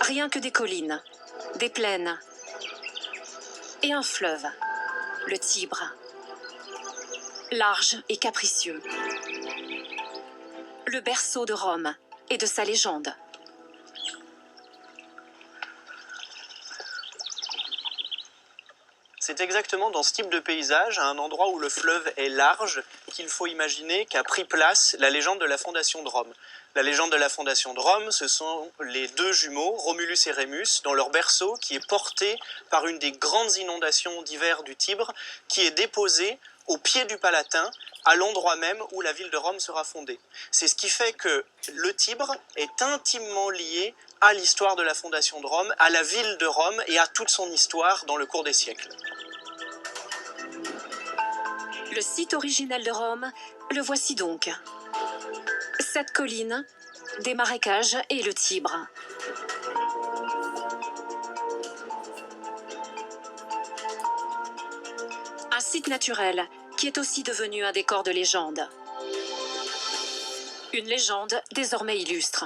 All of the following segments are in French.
Rien que des collines, des plaines et un fleuve, le Tibre, large et capricieux. Le berceau de Rome et de sa légende. C'est exactement dans ce type de paysage, à un endroit où le fleuve est large, qu'il faut imaginer qu'a pris place la légende de la fondation de Rome. La légende de la fondation de Rome, ce sont les deux jumeaux, Romulus et Rémus, dans leur berceau qui est porté par une des grandes inondations d'hiver du Tibre, qui est déposé au pied du Palatin, à l'endroit même où la ville de Rome sera fondée. C'est ce qui fait que le Tibre est intimement lié à l'histoire de la fondation de Rome, à la ville de Rome et à toute son histoire dans le cours des siècles. Le site originel de Rome, le voici donc. Cette colline, des marécages et le Tibre. Un site naturel qui est aussi devenu un décor de légende. Une légende désormais illustre.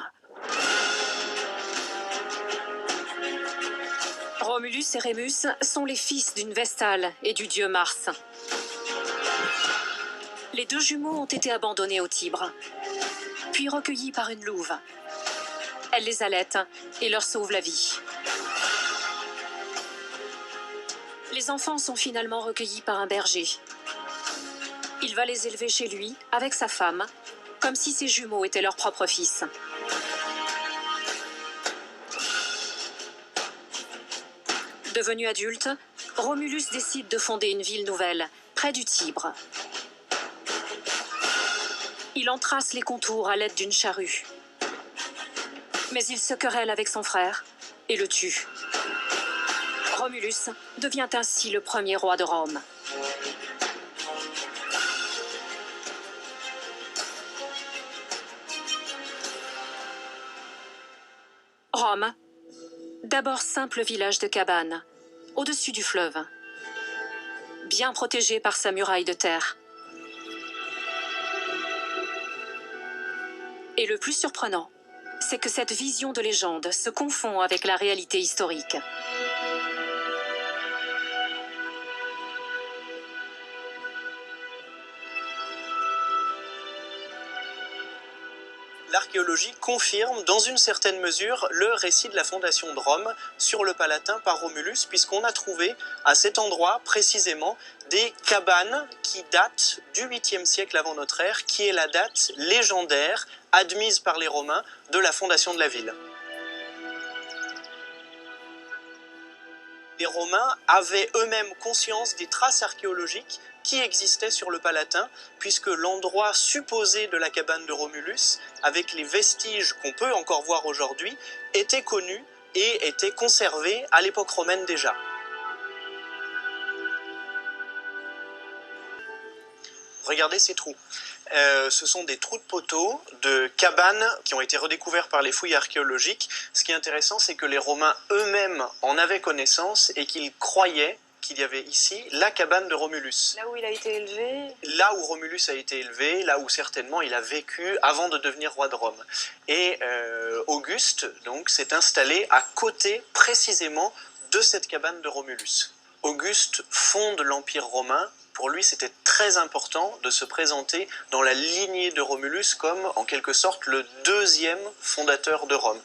Romulus et Rémus sont les fils d'une Vestale et du dieu Mars. Les deux jumeaux ont été abandonnés au Tibre, puis recueillis par une louve. Elle les allaite et leur sauve la vie. Les enfants sont finalement recueillis par un berger. Il va les élever chez lui avec sa femme, comme si ces jumeaux étaient leurs propres fils. Devenu adulte, Romulus décide de fonder une ville nouvelle, près du Tibre. Il en trace les contours à l'aide d'une charrue. Mais il se querelle avec son frère et le tue. Romulus devient ainsi le premier roi de Rome. Rome, d'abord simple village de cabanes, au-dessus du fleuve, bien protégé par sa muraille de terre. Et le plus surprenant, c'est que cette vision de légende se confond avec la réalité historique. L'archéologie confirme dans une certaine mesure le récit de la fondation de Rome sur le Palatin par Romulus, puisqu'on a trouvé à cet endroit précisément des cabanes qui datent du 8e siècle avant notre ère, qui est la date légendaire admise par les Romains de la fondation de la ville. Les Romains avaient eux-mêmes conscience des traces archéologiques qui existaient sur le Palatin, puisque l'endroit supposé de la cabane de Romulus, avec les vestiges qu'on peut encore voir aujourd'hui, était connu et était conservé à l'époque romaine déjà. Regardez ces trous. Ce sont des trous de poteaux de cabanes qui ont été redécouverts par les fouilles archéologiques. Ce qui est intéressant, c'est que les Romains eux-mêmes en avaient connaissance et qu'ils croyaient qu'il y avait ici la cabane de Romulus. Là où il a été élevé. Là où Romulus a été élevé, là où certainement il a vécu avant de devenir roi de Rome. Et Auguste, donc, s'est installé à côté précisément de cette cabane de Romulus. Auguste fonde l'Empire romain. Pour lui, c'était très important de se présenter dans la lignée de Romulus comme, en quelque sorte, le deuxième fondateur de Rome.